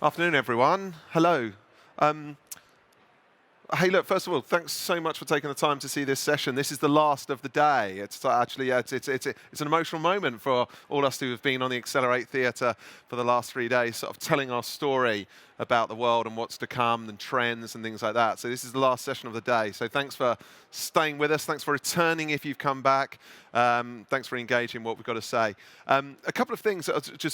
Afternoon, everyone. Hello. Um, Hey, look, first of all, thanks so much for taking the time to see this session. This is the last of the day. It's actually, it's an emotional moment for all us who have been on the Accelerate Theatre for the last 3 days, sort of telling our story about the world and what's to come and trends and things like that. So this is the last session of the day. So thanks for staying with us. Thanks for returning if you've come back. Thanks for engaging what we've got to say. A couple of things,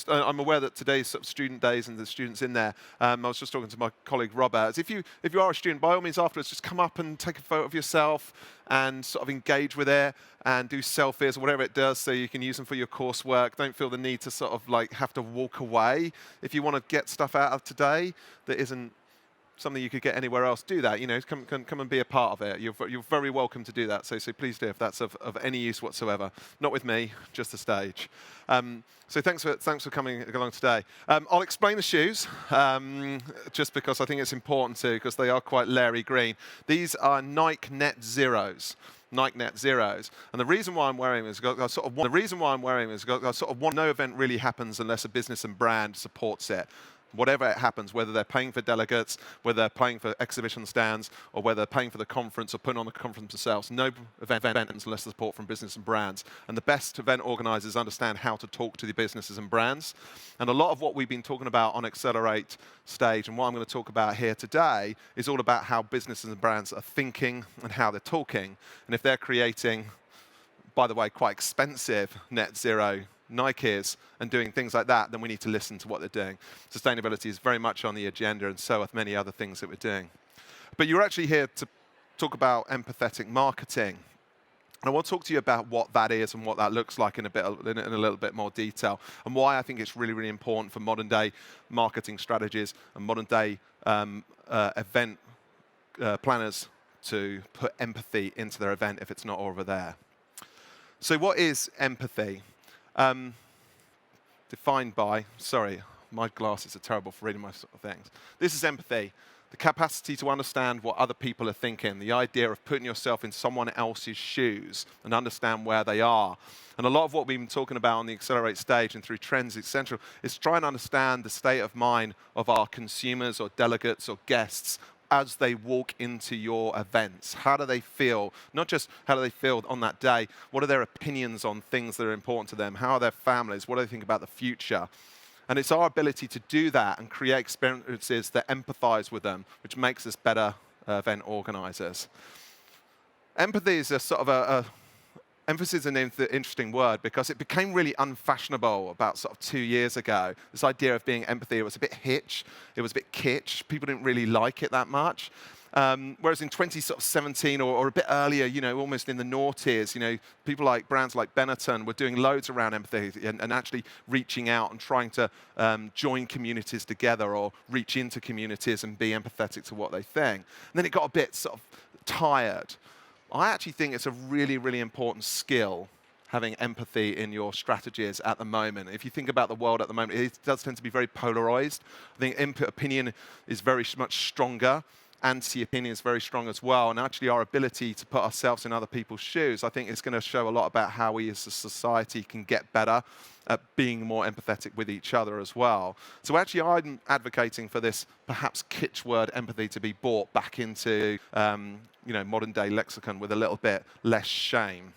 I'm aware that today's sort of student days and the students in there, I was just talking to my colleague Robert. If you are a student, by all means afterwards, just come up and take a photo of yourself and sort of engage with it and do selfies or whatever it does so you can use them for your coursework. Don't feel the need to sort of like have to walk away. If you want to get stuff out of today that isn't something you could get anywhere else, do that. You know, come and be a part of it. You're very welcome to do that. So please do if that's of any use whatsoever. Not with me, just the stage. So thanks for coming along today. I'll explain the shoes, just because I think it's important to, because they are quite Larry Green. These are Nike Net Zeros. Nike Net Zeros, and the reason why I'm wearing them is because I sort of want no event really happens unless a business and brand supports it. Whatever it happens, whether they're paying for delegates, whether they're paying for exhibition stands, or whether they're paying for the conference or putting on the conference themselves, no event ends unless there's support from business and brands. And the best event organizers understand how to talk to the businesses and brands. And a lot of what we've been talking about on Accelerate stage and what I'm going to talk about here today is all about how businesses and brands are thinking and how they're talking. And if they're creating, by the way, quite expensive net zero Nikes and doing things like that, then we need to listen to what they're doing. Sustainability is very much on the agenda, and so are many other things that we're doing. But you're actually here to talk about empathetic marketing. And I want to talk to you about what that is and what that looks like in a little bit more detail, and why I think it's really, really important for modern day marketing strategies and modern day event planners to put empathy into their event if it's not over there. So what is empathy? Defined by, sorry, my glasses are terrible for reading my sort of things. This is empathy, the capacity to understand what other people are thinking, the idea of putting yourself in someone else's shoes and understand where they are. And a lot of what we've been talking about on the Accelerate stage and through trends, etc., is trying to understand the state of mind of our consumers or delegates or guests as they walk into your events. How do they feel? Not just how do they feel on that day, what are their opinions on things that are important to them? How are their families? What do they think about the future? And it's our ability to do that and create experiences that empathize with them, which makes us better event organizers. Empathy is a sort of emphasis is an interesting word because it became really unfashionable about sort of 2 years ago. This idea of being empathy, it was a bit hitch, it was a bit kitsch. People didn't really like it that much. Whereas in 2017 or a bit earlier, you know, almost in the noughties, you know, people like brands like Benetton were doing loads around empathy and actually reaching out and trying to join communities together or reach into communities and be empathetic to what they think. And then it got a bit sort of tired. I actually think it's a really, really important skill, having empathy in your strategies at the moment. If you think about the world at the moment, it does tend to be very polarized. I think input opinion is very much stronger. Anti-opinion is very strong as well. And actually our ability to put ourselves in other people's shoes, I think is going to show a lot about how we as a society can get better at being more empathetic with each other as well. So actually I'm advocating for this perhaps kitsch word empathy to be brought back into modern day lexicon with a little bit less shame.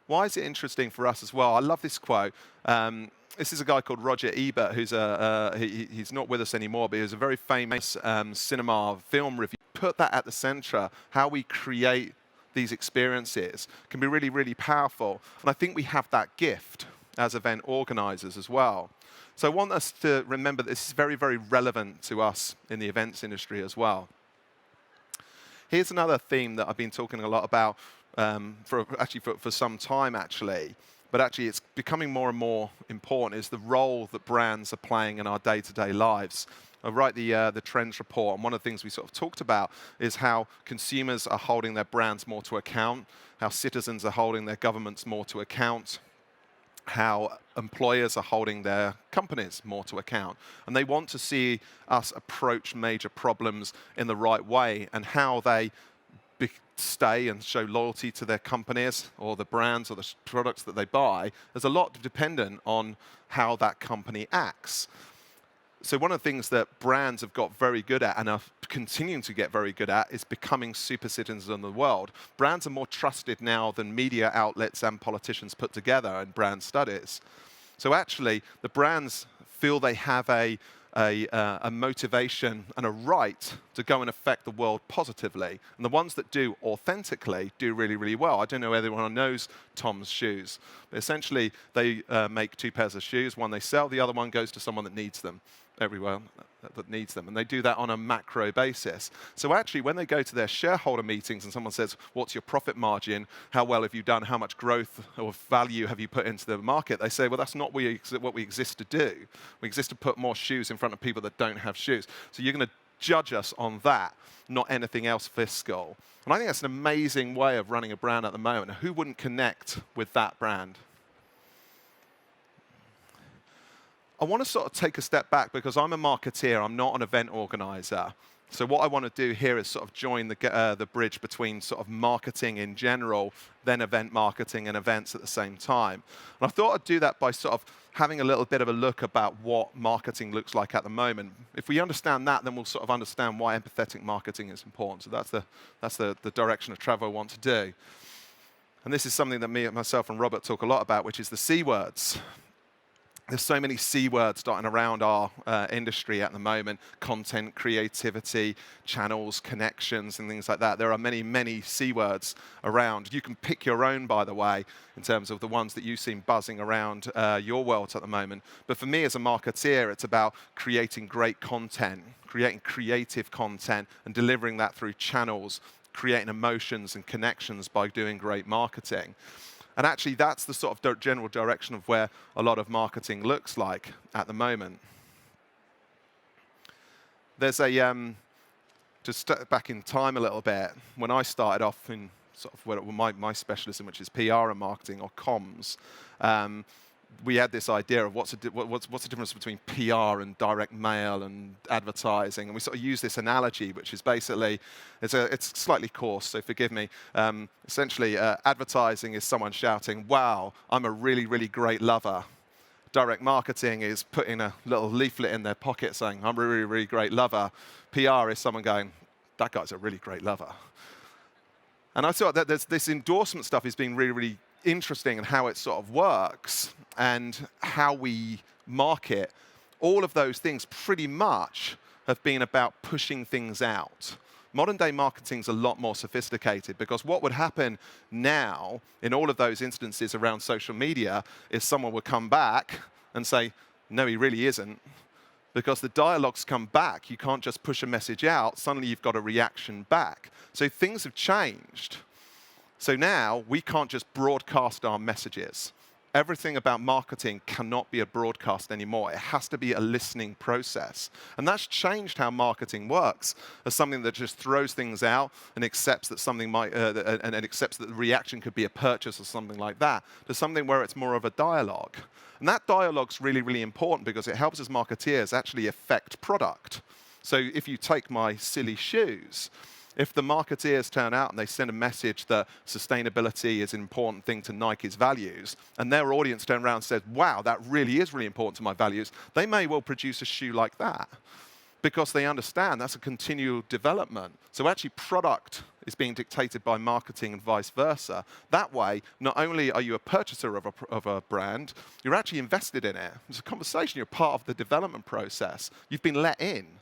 Why is it interesting for us as well? I love this quote. This is a guy called Roger Ebert, who's he's not with us anymore, but he was a very famous cinema film reviewer. Put that at the center, how we create these experiences can be really, really powerful. And I think we have that gift as event organizers as well. So I want us to remember this is very, very relevant to us in the events industry as well. Here's another theme that I've been talking a lot about for some time, actually. But actually it's becoming more and more important, is the role that brands are playing in our day-to-day lives. I write the trends report, and one of the things we sort of talked about is how consumers are holding their brands more to account, how citizens are holding their governments more to account, how employers are holding their companies more to account. And they want to see us approach major problems in the right way, and how they stay and show loyalty to their companies or the brands or the products that they buy. There's a lot dependent on how that company acts. So one of the things that brands have got very good at and are continuing to get very good at is becoming super citizens of the world. Brands are more trusted now than media outlets and politicians put together in brand studies. So actually, the brands feel they have a motivation and a right to go and affect the world positively. And the ones that do authentically do really, really well. I don't know whether anyone knows Tom's shoes, but essentially they make two pairs of shoes. One they sell, the other one goes to someone that needs them, everywhere that needs them. And they do that on a macro basis. So actually, when they go to their shareholder meetings and someone says, what's your profit margin? How well have you done? How much growth or value have you put into the market? They say, well, that's not what we exist to do. We exist to put more shoes in front of people that don't have shoes. So you're going to judge us on that, not anything else fiscal. And I think that's an amazing way of running a brand at the moment. Who wouldn't connect with that brand? I want to sort of take a step back because I'm a marketeer, I'm not an event organizer. So what I want to do here is sort of join the bridge between sort of marketing in general, then event marketing and events at the same time. And I thought I'd do that by sort of having a little bit of a look about what marketing looks like at the moment. If we understand that, then we'll sort of understand why empathetic marketing is important. So that's the direction of travel I want to do. And this is something that myself and Robert talk a lot about, which is the C words. There's so many C words dotting around our industry at the moment: content, creativity, channels, connections, and things like that. There are many, many C words around. You can pick your own, by the way, in terms of the ones that you seem buzzing around your world at the moment. But for me as a marketeer, it's about creating great content, creating creative content, and delivering that through channels, creating emotions and connections by doing great marketing. And actually, that's the sort of general direction of where a lot of marketing looks like at the moment. There's to step back in time a little bit, when I started off in sort of my specialism, which is PR and marketing or comms, we had this idea of what's the difference between PR and direct mail and advertising, and we sort of use this analogy, which is basically, it's slightly coarse, so forgive me. Essentially, advertising is someone shouting, "Wow, I'm a really, really great lover." Direct marketing is putting a little leaflet in their pocket saying, "I'm a really, really great lover." PR is someone going, "That guy's a really great lover." And I thought that this endorsement stuff has been really, really interesting in how it sort of works and how we market. All of those things pretty much have been about pushing things out. Modern day marketing is a lot more sophisticated because what would happen now in all of those instances around social media is someone would come back and say, "No, he really isn't." Because the dialogues come back. You can't just push a message out. Suddenly you've got a reaction back. So things have changed. So now we can't just broadcast our messages. Everything about marketing cannot be a broadcast anymore. It has to be a listening process. And that's changed how marketing works, as something that just throws things out and accepts that something might, and accepts that the reaction could be a purchase or something like that, to something where it's more of a dialogue. And that dialogue's really, really important because it helps us marketeers actually affect product. So if you take my silly shoes, if the marketeers turn out and they send a message that sustainability is an important thing to Nike's values, and their audience turn around and says, "Wow, that really is really important to my values," they may well produce a shoe like that because they understand that's a continual development. So actually product is being dictated by marketing and vice versa. That way, not only are you a purchaser of a brand, you're actually invested in it. It's a conversation. You're part of the development process. You've been let in.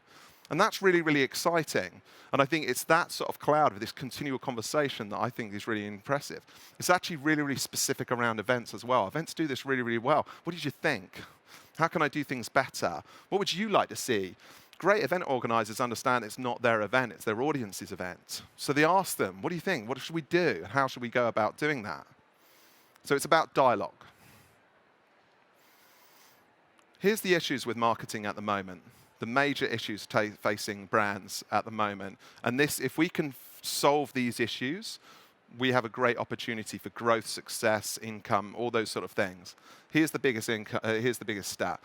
And that's really, really exciting. And I think it's that sort of cloud of this continual conversation that I think is really impressive. It's actually really, really specific around events as well. Events do this really, really well. What did you think? How can I do things better? What would you like to see? Great event organizers understand it's not their event, it's their audience's event. So they ask them, what do you think? What should we do? How should we go about doing that? So it's about dialogue. Here's the issues with marketing at the moment. The major issues facing brands at the moment. And this, if we can solve these issues, we have a great opportunity for growth, success, income, all those sort of things. Here's the biggest stat.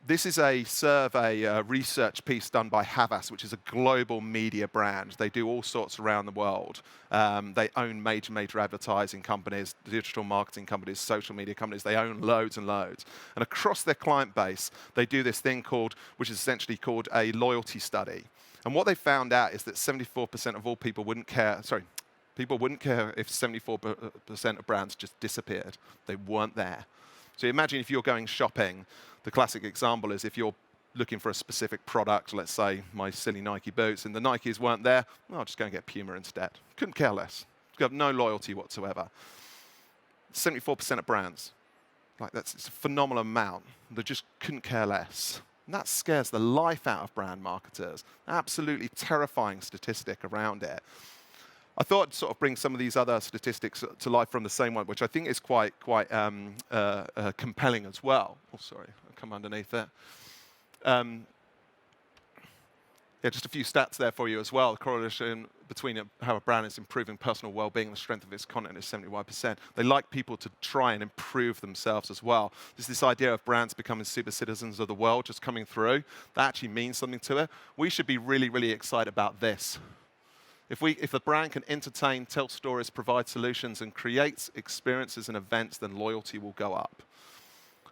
This is a survey, a research piece done by Havas, which is a global media brand. They do all sorts around the world. They own major advertising companies, digital marketing companies, social media companies. They own loads and loads. And across their client base, they do this thing which is essentially called a loyalty study. And what they found out is that 74% of all people wouldn't care, people wouldn't care if 74% of brands just disappeared. They weren't there. So imagine if you're going shopping. The classic example is if you're looking for a specific product, let's say my silly Nike boots, and the Nikes weren't there, well, I'll just go and get Puma instead. Couldn't care less. Got no loyalty whatsoever. 74% of brands. It's a phenomenal amount. They just couldn't care less. And that scares the life out of brand marketers. Absolutely terrifying statistic around it. I thought I'd sort of bring some of these other statistics to life from the same one, which I think is quite compelling as well. Oh, sorry, I'll come underneath it. Yeah, just a few stats there for you as well. The correlation between how a brand is improving personal well-being and the strength of its content is 71%. They like people to try and improve themselves as well. There's this idea of brands becoming super citizens of the world just coming through. That actually means something to it. We should be really, really excited about this. If the brand can entertain, tell stories, provide solutions, and create experiences and events, then loyalty will go up.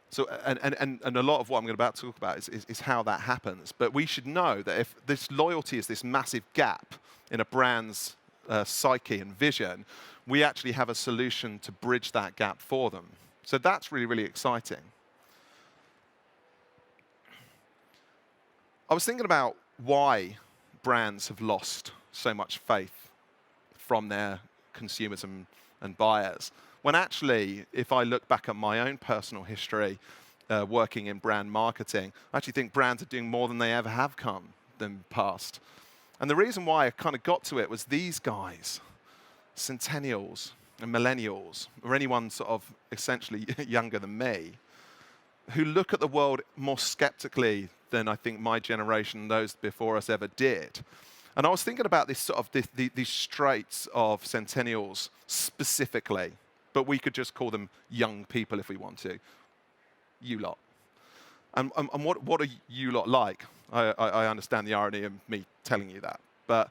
So, and a lot of what I'm about to talk about is how that happens. But we should know that if this loyalty is this massive gap in a brand's psyche and vision, we actually have a solution to bridge that gap for them. So that's really, really exciting. I was thinking about why brands have lost so much faith from their consumers and buyers. When actually, if I look back at my own personal history working in brand marketing, I actually think brands are doing more than they ever have come in the past. And the reason why I kind of got to it was these guys, centennials and millennials, or anyone sort of essentially younger than me, who look at the world more skeptically than I think my generation and those before us ever did. And I was thinking about this sort of these traits of centennials specifically, but we could just call them young people if we want to. You lot. And what are you lot like? I understand the irony of me telling you that. But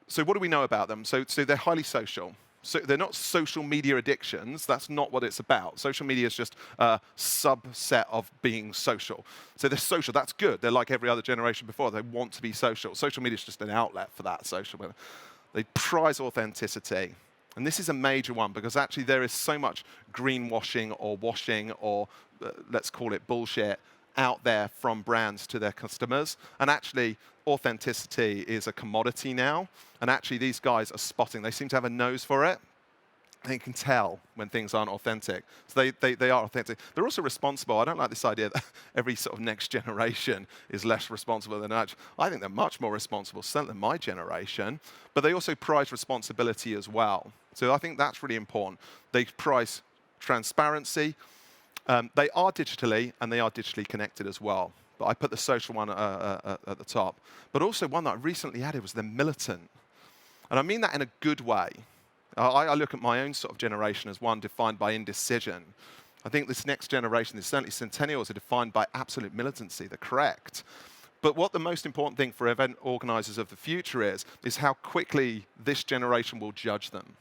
so what do we know about them? So they're highly social. So they're not social media addictions. That's not what it's about. Social media is just a subset of being social. So they're social. That's good. They're like every other generation before. They want to be social. Social media is just an outlet for that social. They prize authenticity. And this is a major one because actually there is so much greenwashing or washing or let's call it bullshit out there from brands to their customers. And actually, authenticity is a commodity now. And actually, these guys are spotting. They seem to have a nose for it. They can tell when things aren't authentic. So they are authentic. They're also responsible. I don't like this idea that every sort of next generation is less responsible than others. I think they're much more responsible, certainly than my generation. But they also prize responsibility as well. So I think that's really important. They prize transparency. They are digitally, and they are digitally connected as well. But I put the social one at the top. But also one that I recently added was they're militant. And I mean that in a good way. I look at my own sort of generation as one defined by indecision. I think this next generation, certainly centennials, are defined by absolute militancy. They're correct. But what the most important thing for event organizers of the future is how quickly this generation will judge them.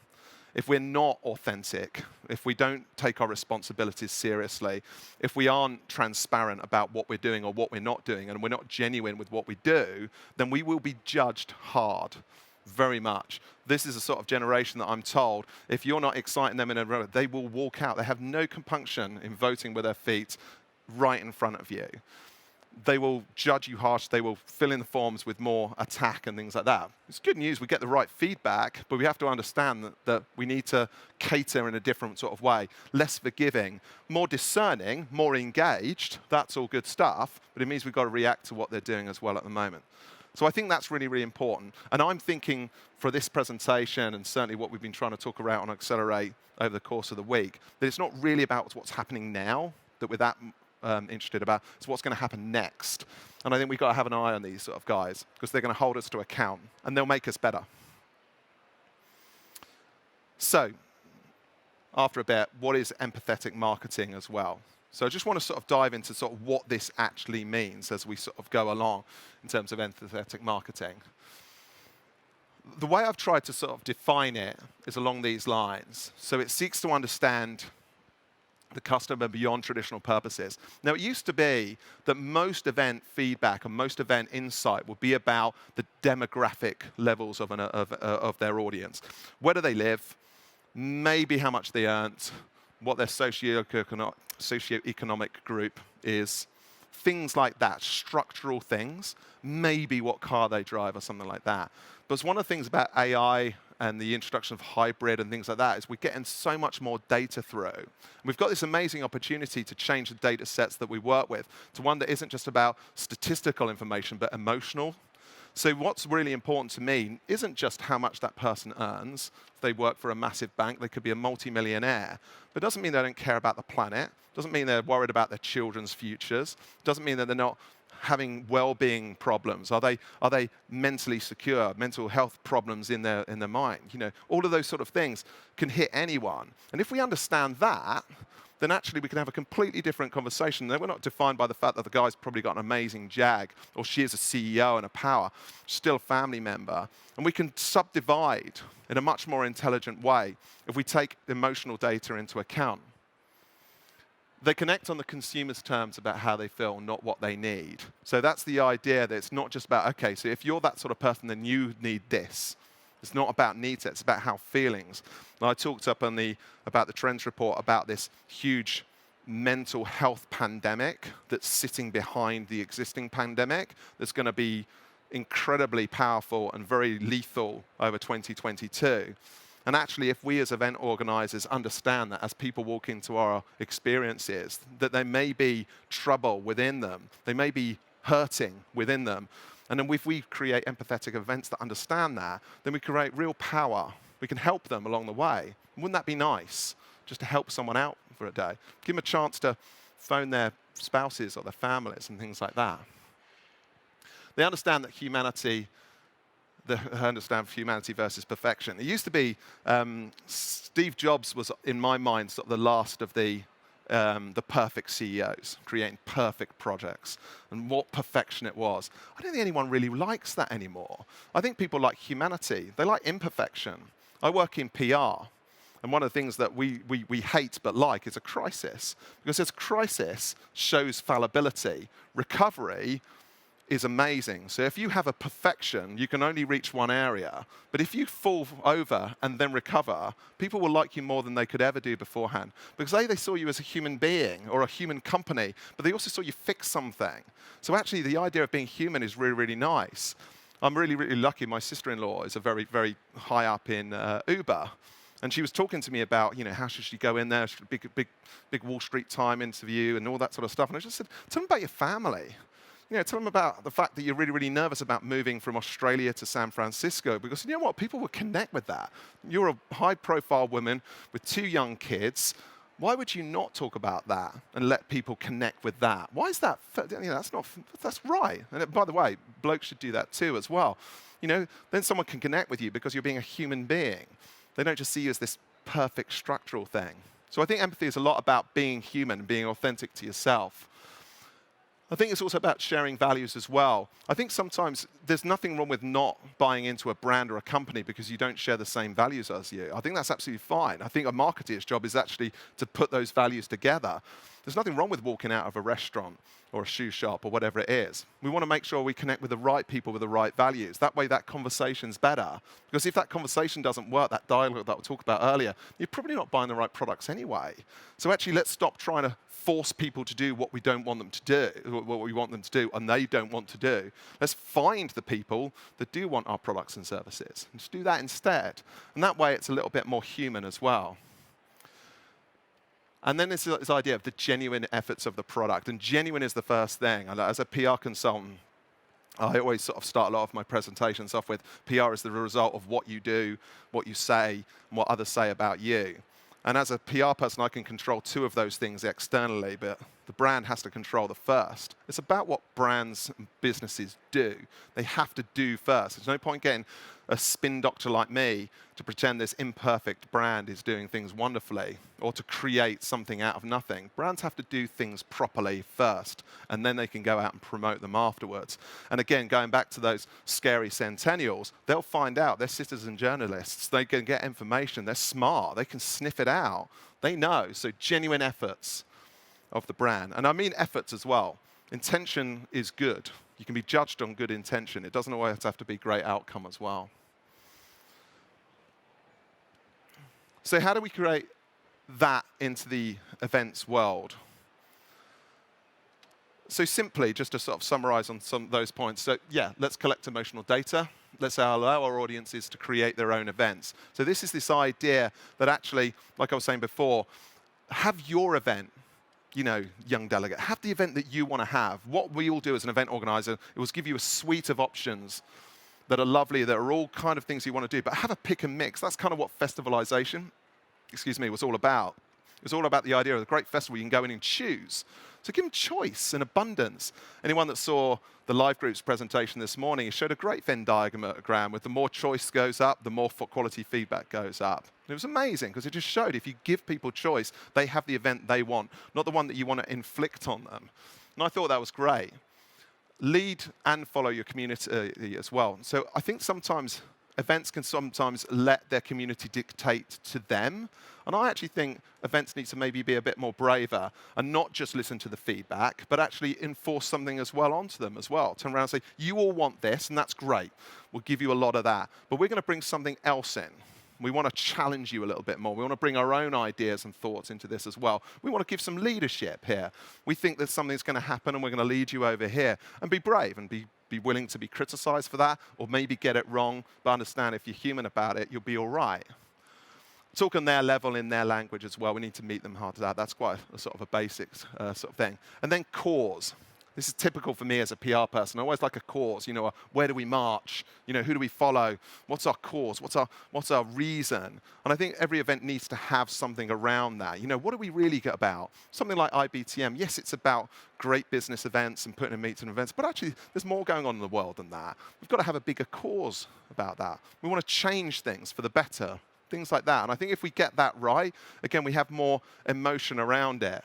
If we're not authentic, if we don't take our responsibilities seriously, if we aren't transparent about what we're doing or what we're not doing, and we're not genuine with what we do, then we will be judged hard, very much. This is a sort of generation that I'm told, if you're not exciting them in a row, they will walk out. They have no compunction in voting with their feet right in front of you. They will judge you harsh. They will fill in the forms with more attack and things like that. It's good news. We get the right feedback, but we have to understand that we need to cater in a different sort of way. Less forgiving, more discerning, more engaged. That's all good stuff, but it means we've got to react to what they're doing as well at the moment. So I think that's really, really important. And I'm thinking for this presentation, and certainly what we've been trying to talk about on Accelerate over the course of the week, that it's not really about what's happening now, that we're that interested about. It's what's going to happen next. And I think we've got to have an eye on these sort of guys because they're going to hold us to account and they'll make us better. So, after a bit, what is empathetic marketing as well? So I just want to sort of dive into sort of what this actually means as we sort of go along in terms of empathetic marketing. The way I've tried to sort of define it is along these lines. So it seeks to understand the customer beyond traditional purposes. Now, it used to be that most event feedback and most event insight would be about the demographic levels of their audience. Where do they live? Maybe how much they earned, what their socioeconomic group is, things like that, structural things, maybe what car they drive or something like that. But it's one of the things about AI and the introduction of hybrid and things like that is we're getting so much more data through. And we've got this amazing opportunity to change the data sets that we work with to one that isn't just about statistical information, but emotional. So what's really important to me isn't just how much that person earns. If they work for a massive bank, they could be a multi-millionaire. But it doesn't mean they don't care about the planet. Doesn't mean they're worried about their children's futures. Doesn't mean that they're not having well-being problems. Are they mentally secure? Mental health problems in their mind. You know, all of those sort of things can hit anyone. And if we understand that, then actually we can have a completely different conversation. Then we're not defined by the fact that the guy's probably got an amazing Jag, or she is a CEO and a power, still a family member. And we can subdivide in a much more intelligent way if we take emotional data into account. They connect on the consumer's terms about how they feel, not what they need. So that's the idea that it's not just about, okay, so if you're that sort of person, then you need this. It's not about needs, it's about how feelings. And I talked up on about the Trends report about this huge mental health pandemic that's sitting behind the existing pandemic that's going to be incredibly powerful and very lethal over 2022. And actually, if we as event organizers understand that as people walk into our experiences, that there may be trouble within them, they may be hurting within them, and then if we create empathetic events that understand that, then we create real power. We can help them along the way. Wouldn't that be nice, just to help someone out for a day? Give them a chance to phone their spouses or their families and things like that. They understand that humanity versus perfection. It used to be Steve Jobs was, in my mind, sort of the last of the perfect CEOs, creating perfect projects, and what perfection it was. I don't think anyone really likes that anymore. I think people like humanity. They like imperfection. I work in PR, and one of the things that we hate but like is a crisis, because this crisis shows fallibility. Recovery is amazing. So if you have a perfection, you can only reach one area. But if you fall over and then recover, people will like you more than they could ever do beforehand. Because they saw you as a human being or a human company, but they also saw you fix something. So actually, the idea of being human is really, really nice. I'm really, really lucky. My sister-in-law is a very, very high up in Uber. And she was talking to me about, you know, how should she go in there, big Wall Street time interview and all that sort of stuff. And I just said, tell them about your family. You know, tell them about the fact that you're really, really nervous about moving from Australia to San Francisco, because you know what? People will connect with that. You're a high-profile woman with 2 young kids. Why would you not talk about that and let people connect with that? Why is that? You know, that's right. And by the way, blokes should do that too as well. You know, then someone can connect with you because you're being a human being. They don't just see you as this perfect structural thing. So I think empathy is a lot about being human, being authentic to yourself. I think it's also about sharing values as well. I think sometimes there's nothing wrong with not buying into a brand or a company because you don't share the same values as you. I think that's absolutely fine. I think a marketeer's job is actually to put those values together. There's nothing wrong with walking out of a restaurant or a shoe shop or whatever it is. We want to make sure we connect with the right people with the right values. That way that conversation's better. Because if that conversation doesn't work, that dialogue that we talked about earlier, you're probably not buying the right products anyway. So actually, let's stop trying to force people to do what we don't want them to do, what we want them to do, and they don't want to do. Let's find the people that do want our products and services, and just do that instead. And that way, it's a little bit more human as well. And then there's this idea of the genuine efforts of the product, and genuine is the first thing. And as a PR consultant, I always sort of start a lot of my presentations off with PR is the result of what you do, what you say, and what others say about you. And as a PR person, I can control 2 of those things externally, but The brand has to control the first. It's about what brands and businesses do. They have to do first. There's no point getting a spin doctor like me to pretend this imperfect brand is doing things wonderfully or to create something out of nothing. Brands have to do things properly first, and then they can go out and promote them afterwards. And again, going back to those scary centennials, they'll find out. They're citizen journalists. They can get information. They're smart. They can sniff it out. They know. So genuine efforts of the brand. And I mean efforts as well. Intention is good. You can be judged on good intention. It doesn't always have to be great outcome as well. So how do we create that into the events world? So simply, just to sort of summarize on some of those points. So yeah, let's collect emotional data. Let's allow our audiences to create their own events. So this is this idea that actually, like I was saying before, have your event, you know, young delegate, have the event that you want to have. What we all do as an event organizer, it will give you a suite of options that are lovely, that are all kind of things you want to do, but have a pick and mix. That's kind of what festivalization, was all about. It was all about the idea of a great festival you can go in and choose. So give them choice and abundance. Anyone that saw the Live Group's presentation this morning, it showed a great Venn diagram with the more choice goes up, the more quality feedback goes up. And it was amazing because it just showed if you give people choice, they have the event they want, not the one that you want to inflict on them. And I thought that was great. Lead and follow your community as well. So I think sometimes events can sometimes let their community dictate to them. And I actually think events need to maybe be a bit more braver and not just listen to the feedback, but actually enforce something as well onto them as well. Turn around and say, you all want this, and that's great. We'll give you a lot of that. But we're going to bring something else in. We want to challenge you a little bit more. We want to bring our own ideas and thoughts into this as well. We want to give some leadership here. We think that something's going to happen and we're going to lead you over here. And be brave and be willing to be criticized for that, or maybe get it wrong, but understand if you're human about it, you'll be all right. Talk on their level, in their language as well. We need to meet them hard to that. That's quite a sort of a basic sort of thing. And then cause. This is typical for me as a PR person. I always like a cause. You know, where do we march? You know, who do we follow? What's our cause? What's our reason? And I think every event needs to have something around that. You know, what do we really get about? Something like IBTM, yes, it's about great business events and putting in meets and events, but actually there's more going on in the world than that. We've got to have a bigger cause about that. We want to change things for the better, things like that. And I think if we get that right, again, we have more emotion around it.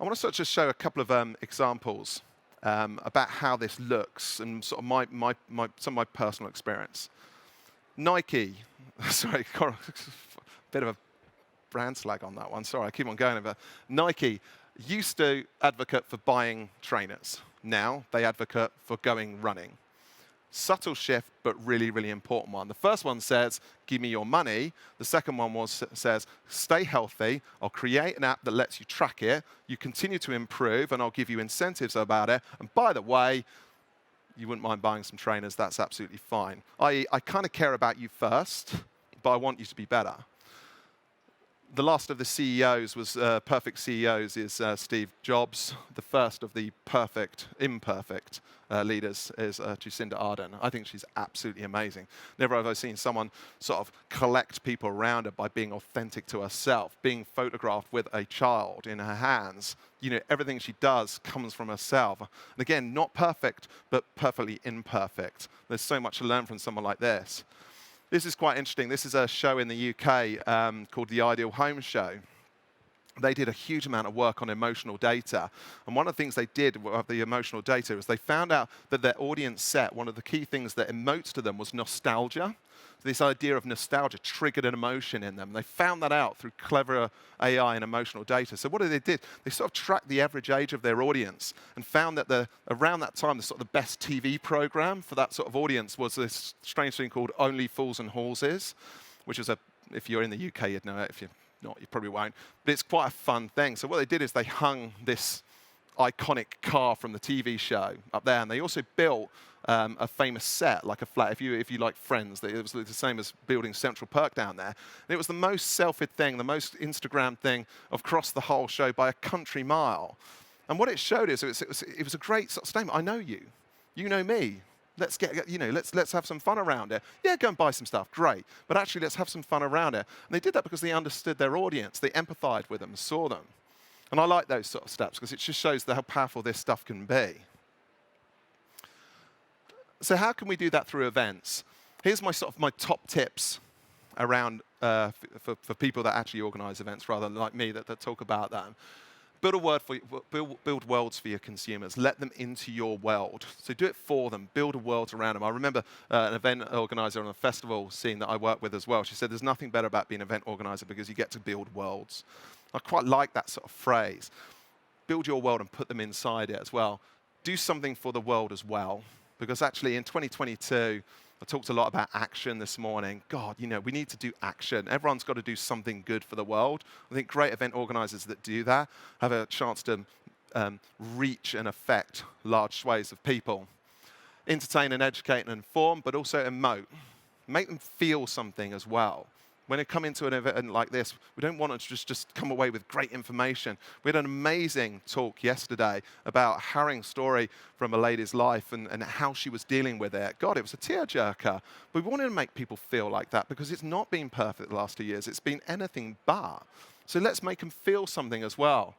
I want to sort of just show a couple of examples about how this looks and sort of some of my personal experience. Nike, sorry, bit of a brand slag on that one. Sorry, I keep on going over. Nike used to advocate for buying trainers. Now they advocate for going running. Subtle shift, but really, really important one. The first one says, give me your money. The second one says, stay healthy. I'll create an app that lets you track it. You continue to improve, and I'll give you incentives about it. And by the way, you wouldn't mind buying some trainers. That's absolutely fine. I kind of care about you first, but I want you to be better. The last of the CEOs was perfect CEOs is Steve Jobs. The first of the imperfect leaders is Jacinda Ardern. I think she's absolutely amazing. Never have I seen someone sort of collect people around her by being authentic to herself, being photographed with a child in her hands. You know, everything she does comes from herself. And again, not perfect, but perfectly imperfect. There's so much to learn from someone like this. This is quite interesting. This is a show in the UK called The Ideal Home Show. They did a huge amount of work on emotional data. And one of the things they did with the emotional data is they found out that their audience set, one of the key things that emotes to them was nostalgia. This idea of nostalgia triggered an emotion in them. They found that out through clever AI and emotional data. So what did? They sort of tracked the average age of their audience and found that around that time, the best TV program for that sort of audience was this strange thing called Only Fools and Horses, which is if you're in the UK, you'd know it. If you're not, you probably won't. But it's quite a fun thing. So what they did is they hung this iconic car from the TV show up there, and they also built a famous set, like a flat. If you like Friends, it was the same as building Central Perk down there. And it was the most selfied thing, the most Instagram thing across the whole show by a country mile. And what it showed is it was a great sort of statement. I know you. You know me. Let's let's have some fun around it. Yeah, go and buy some stuff. Great. But actually, let's have some fun around it. And they did that because they understood their audience. They empathized with them, saw them. And I like those sort of steps because it just shows how powerful this stuff can be. So how can we do that through events? Here's my top tips around for people that actually organize events rather than like me that talk about them. Build worlds for your consumers. Let them into your world. So do it for them. Build a world around them. I remember an event organizer on a festival scene that I work with as well. She said there's nothing better about being an event organizer because you get to build worlds. I quite like that sort of phrase. Build your world and put them inside it as well. Do something for the world as well. Because actually in 2022, I talked a lot about action this morning. God, we need to do action. Everyone's got to do something good for the world. I think great event organizers that do that have a chance to reach and affect large swathes of people. Entertain and educate and inform, but also emote. Make them feel something as well. When they come into an event like this, we don't want to just come away with great information. We had an amazing talk yesterday about a harrowing story from a lady's life and how she was dealing with it. God, it was a tearjerker. But we wanted to make people feel like that because it's not been perfect the last 2 years. It's been anything but. So let's make them feel something as well.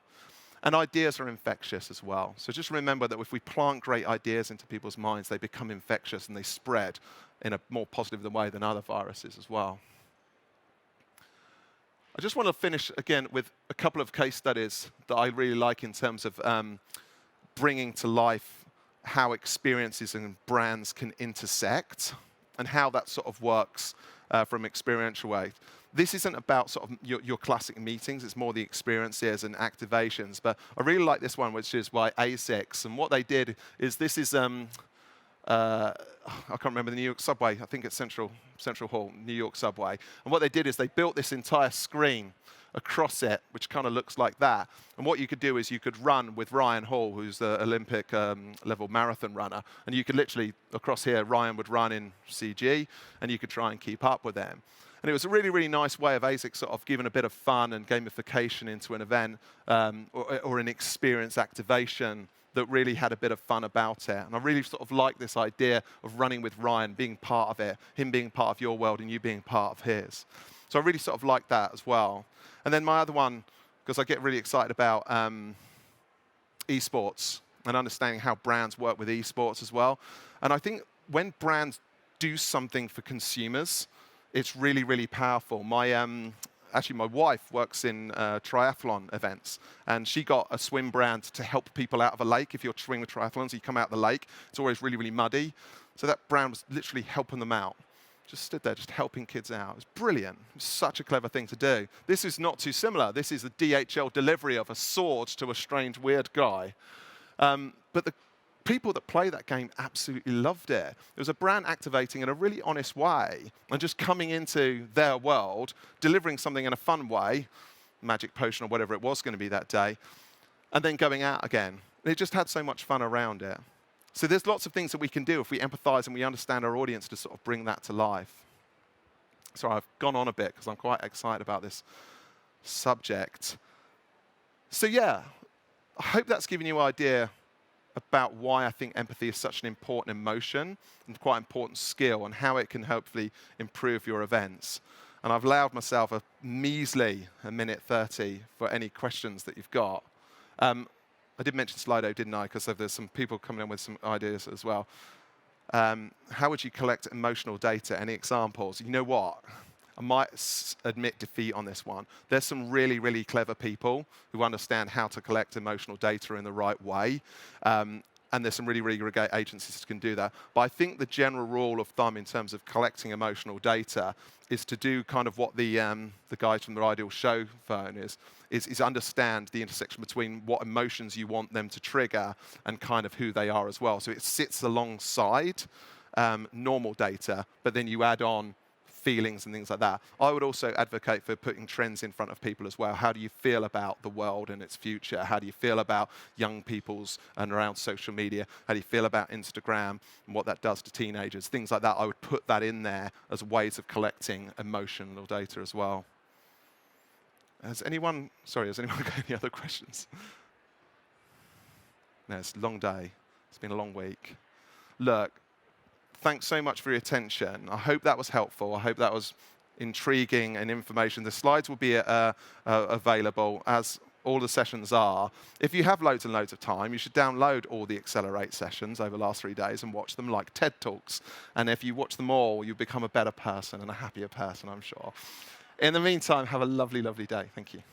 And ideas are infectious as well. So just remember that if we plant great ideas into people's minds, they become infectious and they spread in a more positive way than other viruses as well. I just want to finish again with a couple of case studies that I really like in terms of bringing to life how experiences and brands can intersect and how that sort of works from experiential way. This isn't about sort of your classic meetings, it's more the experiences and activations. But I really like this one, which is by ASICS. And what they did is I can't remember the New York subway. I think it's Central Hall, New York subway. And what they did is they built this entire screen across it, which kind of looks like that. And what you could do is you could run with Ryan Hall, who's the Olympic level marathon runner. And you could literally, across here, Ryan would run in CG, and you could try and keep up with them. And it was a really, really nice way of ASICS sort of giving a bit of fun and gamification into an event or an experience activation that really had a bit of fun about it. And I really sort of like this idea of running with Ryan, being part of it, him being part of your world and you being part of his. So I really sort of like that as well. And then my other one, because I get really excited about esports and understanding how brands work with esports as well. And I think when brands do something for consumers, it's really, really powerful. Actually, my wife works in triathlon events, and she got a swim brand to help people out of a lake. If you're swimming with triathlons, you come out of the lake, it's always really, really muddy. So that brand was literally helping them out. Just stood there, just helping kids out. It was brilliant. It was such a clever thing to do. This is not too similar. This is the DHL delivery of a sword to a strange, weird guy. But the people that play that game absolutely loved it. It was a brand activating in a really honest way and just coming into their world, delivering something in a fun way, magic potion or whatever it was going to be that day, and then going out again. It just had so much fun around it. So there's lots of things that we can do if we empathize and we understand our audience to sort of bring that to life. So I've gone on a bit because I'm quite excited about this subject. So yeah, I hope that's given you an idea about why I think empathy is such an important emotion and quite important skill and how it can hopefully improve your events. And I've allowed myself a measly 1:30 for any questions that you've got. I did mention Slido, didn't I? Because there's some people coming in with some ideas as well. How would you collect emotional data? Any examples? You know what? I might admit defeat on this one. There's some really, really clever people who understand how to collect emotional data in the right way. And there's some really, really great agencies that can do that. But I think the general rule of thumb in terms of collecting emotional data is to do kind of what the guys from the Ideal Show phone is understand the intersection between what emotions you want them to trigger and kind of who they are as well. So it sits alongside normal data, but then you add on feelings and things like that. I would also advocate for putting trends in front of people as well. How do you feel about the world and its future? How do you feel about young people's and around social media? How do you feel about Instagram and what that does to teenagers? Things like that, I would put that in there as ways of collecting emotional data as well. Has anyone got any other questions? No, it's a long day. It's been a long week. Look, thanks so much for your attention. I hope that was helpful. I hope that was intriguing and information. The slides will be available as all the sessions are. If you have loads and loads of time, you should download all the Accelerate sessions over the last 3 days and watch them like TED Talks. And if you watch them all, you become a better person and a happier person, I'm sure. In the meantime, have a lovely, lovely day. Thank you.